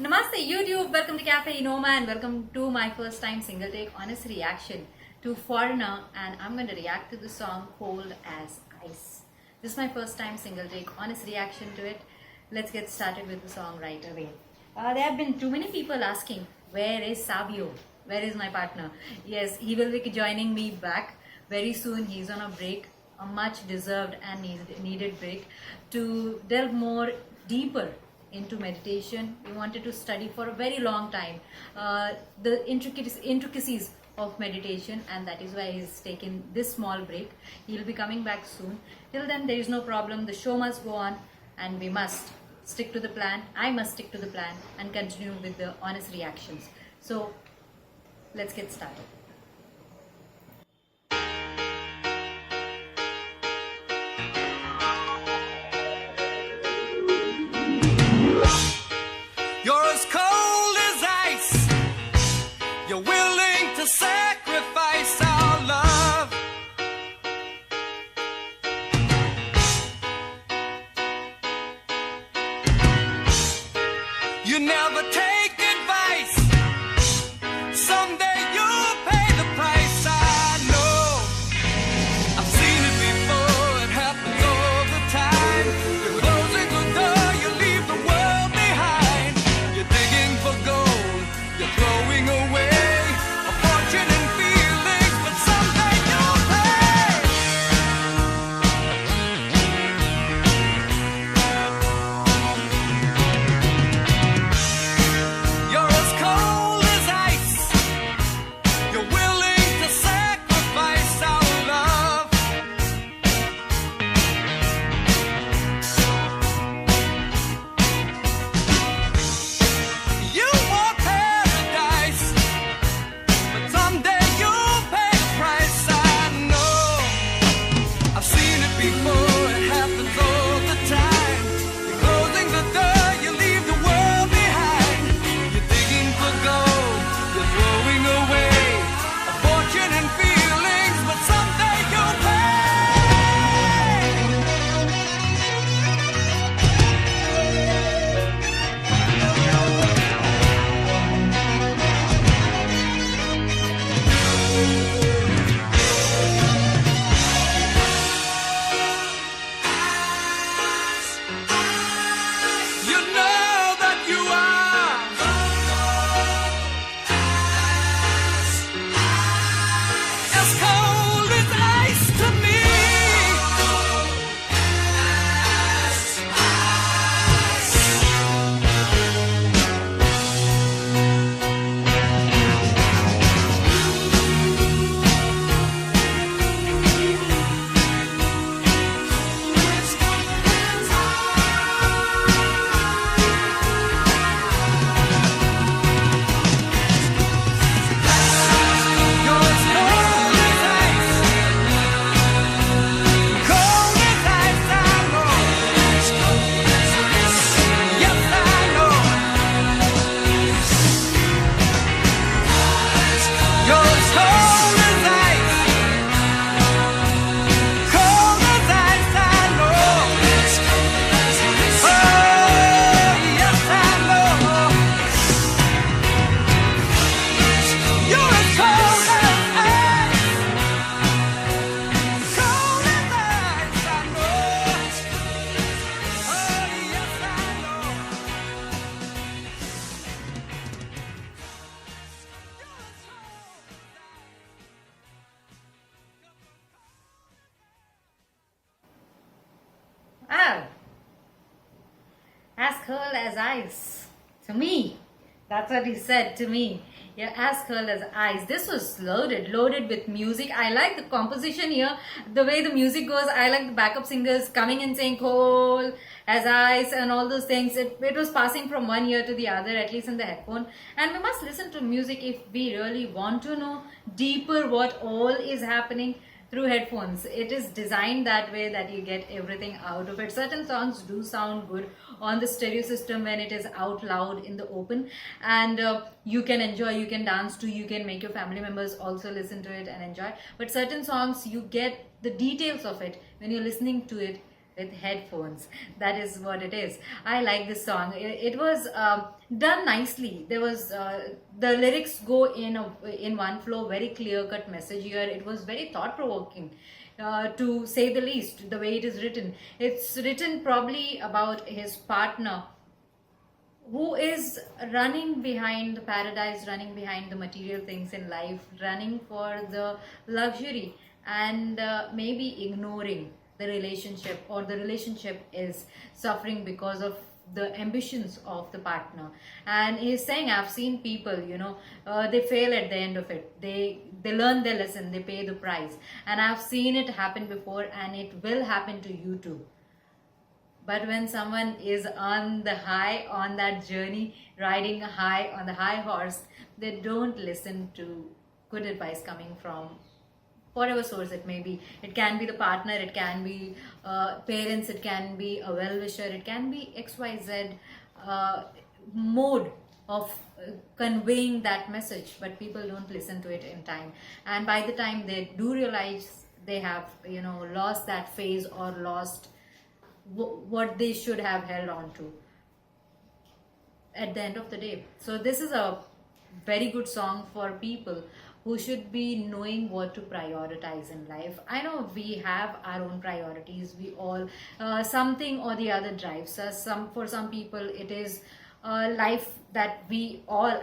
Namaste YouTube, welcome to Cafe Enoma and welcome to my first time single take honest reaction to Foreigner, and I'm going to react to the song Cold as Ice. This is my first time single take honest reaction to it. Let's get started with the song right away. There have been too many people asking, where is Savio? Where is my partner? Yes, he will be joining me back very soon. He's on a break, a much deserved and needed break to delve more deeper into meditation. We wanted to study for a very long time the intricacies of meditation, and that is why he's taken this small break. He'll be coming back soon. Till then, there is no problem. The show must go on, and we must stick to the plan. I must stick to the plan and continue with the honest reactions. So let's get started. You're as cold as ice. You're willing to sacrifice our love. You never take advice. Someday you'll pay the price. I know. I've seen it before. It happens all the time. You're closing the door. You leave the world behind. You're digging for gold. You're throwing away a fortune and feelings, but someday you'll pay. You're as cold as ice. You're willing to sacrifice our love. You want paradise, but someday you'll pay the price. I know. I've seen it before. It happens all the time. You're closing the door. You leave the world behind. You're digging for gold. You're throwing away a fortune and feelings, but someday you'll pay. You know that you are as cold as ice to me. You're as cold as ice, cold as ice. I know. Yes, I know. You're as cold as ice, cold as ice. I know. Oh, yes, I know. You're as cold as ice, cold as ice. I know. Oh, yes, I know. Ah, as cold as ice. To me, that's what he said to me. Yeah, as cold as ice. This was loaded with music. I like the composition here, the way the music goes. I like the backup singers coming and saying cold as ice and all those things. It was passing from one ear to the other, at least in the headphone. And we must listen to music if we really want to know deeper what all is happening through headphones. It is designed that way that you get everything out of it. Certain songs do sound good on the stereo system when it is out loud in the open, and you can enjoy, you can dance to, you can make your family members also listen to it and enjoy. But certain songs, you get the details of it when you're listening to it with headphones. That is what it is. I like this song. It was done nicely. There was the lyrics go in one flow, very clear cut message here. It was very thought provoking. To say the least, the way it is written, it's written probably about his partner who is running behind the paradise, running behind the material things in life, running for the luxury, and maybe ignoring the relationship, or the relationship is suffering because of the ambitions of the partner. And he's saying, I've seen people, they fail at the end of it. They learn their lesson, they pay the price, and I've seen it happen before, and it will happen to you too. But when someone is on the high, on that journey, riding high on the high horse, they don't listen to good advice coming from whatever source it may be. It can be the partner, it can be parents, it can be a well-wisher, it can be XYZ mode of conveying that message, but people don't listen to it in time. And by the time they do realize they have, lost that phase, or lost what they should have held on to at the end of the day. So this is a very good song for people who should be knowing what to prioritize in life. I know we have our own priorities. We all something or the other drives us. For some people it is life that we all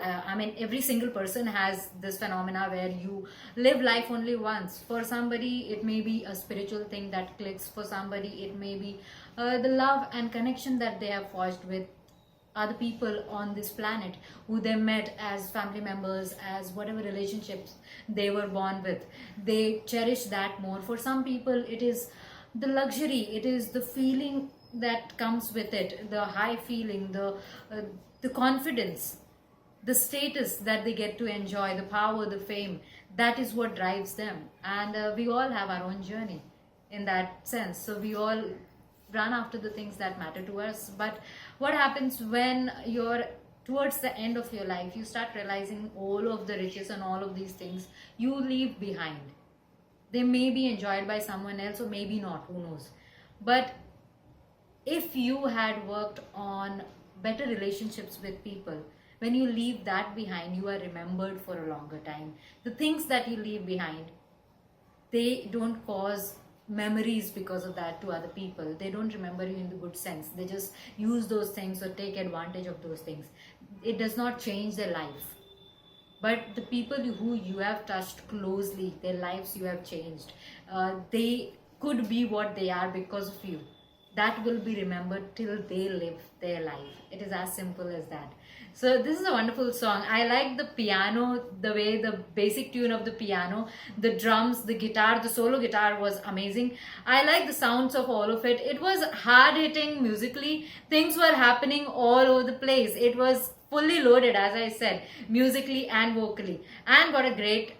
every single person has this phenomena where you live life only once. For somebody it may be a spiritual thing that clicks. For somebody it may be the love and connection that they have forged with other people on this planet, who they met as family members, as whatever relationships they were born with. They cherish that more. For some people it is the luxury, it is the feeling that comes with it, the high feeling, the confidence, the status that they get to enjoy, the power, the fame. That is what drives them. And we all have our own journey in that sense. So we all run after the things that matter to us. But what happens when you're towards the end of your life, you start realizing all of the riches and all of these things you leave behind. They may be enjoyed by someone else, or maybe not, who knows. But if you had worked on better relationships with people, when you leave that behind, you are remembered for a longer time. The things that you leave behind, they don't cause memories because of that to other people. They don't remember you in the good sense. They just use those things or take advantage of those things. It does not change their life. But the people who you have touched closely, their lives you have changed, they could be what they are because of you. That will be remembered till they live their life. It is as simple as that. So this is a wonderful song. I like the piano, the way the basic tune of the piano, the drums, the guitar, the solo guitar was amazing. I like the sounds of all of it. It was hard hitting musically. Things were happening all over the place. It was fully loaded, as I said, musically and vocally, and got a great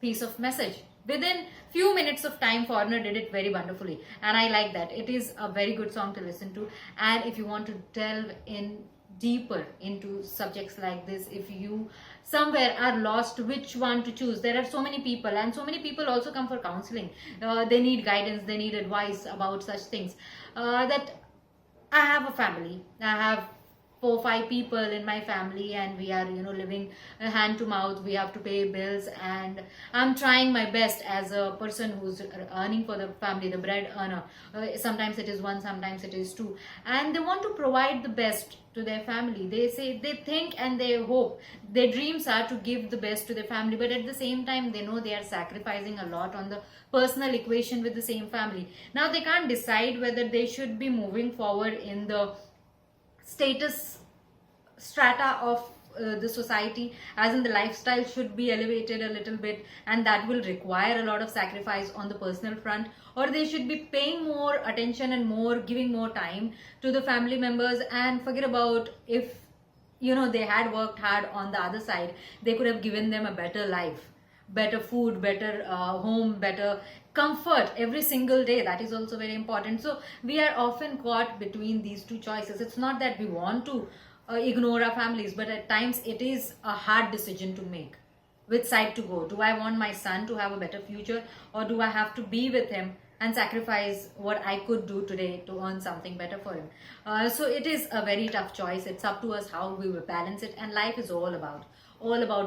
piece of message. Within few minutes of time, Foreigner did it very wonderfully, and I like that. It is a very good song to listen to. And if you want to delve in deeper into subjects like this, if you somewhere are lost which one to choose, there are so many people, and so many people also come for counseling. They need guidance, they need advice about such things. That I have a family, I have 4-5 people in my family, and we are living hand to mouth. We have to pay bills, and I'm trying my best as a person who's earning for the family, the bread earner. Sometimes it is one, sometimes it is two, and they want to provide the best to their family. They say, they think and they hope, their dreams are to give the best to their family, but at the same time they know they are sacrificing a lot on the personal equation with the same family. Now they can't decide whether they should be moving forward in the status strata of the society, as in the lifestyle should be elevated a little bit, and that will require a lot of sacrifice on the personal front, or they should be paying more attention and giving more time to the family members, and forget about if they had worked hard on the other side, they could have given them a better life, better food, better home, better comfort every single day. That is also very important. So we are often caught between these two choices. It's not that we want to ignore our families, but at times it is a hard decision to make. Which side to go? Do I want my son to have a better future, or do I have to be with him and sacrifice what I could do today to earn something better for him. So it is a very tough choice. It's up to us how we will balance it, and life is all about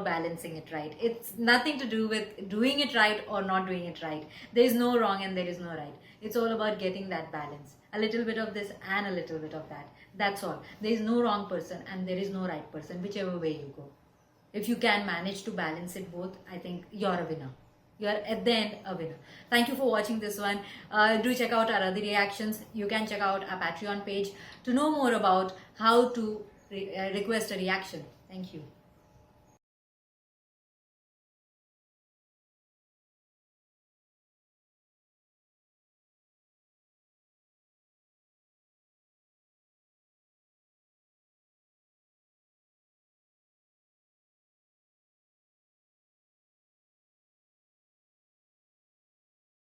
balancing it right. It's nothing to do with doing it right or not doing it right. There is no wrong and there is no right. It's all about getting that balance. A little bit of this and a little bit of that. That's all. There is no wrong person and there is no right person, whichever way you go. If you can manage to balance it both, I think you're a winner. You're at the end a winner. Thank you for watching this one. Do check out our other reactions. You can check out our Patreon page to know more about how to request a reaction. Thank you.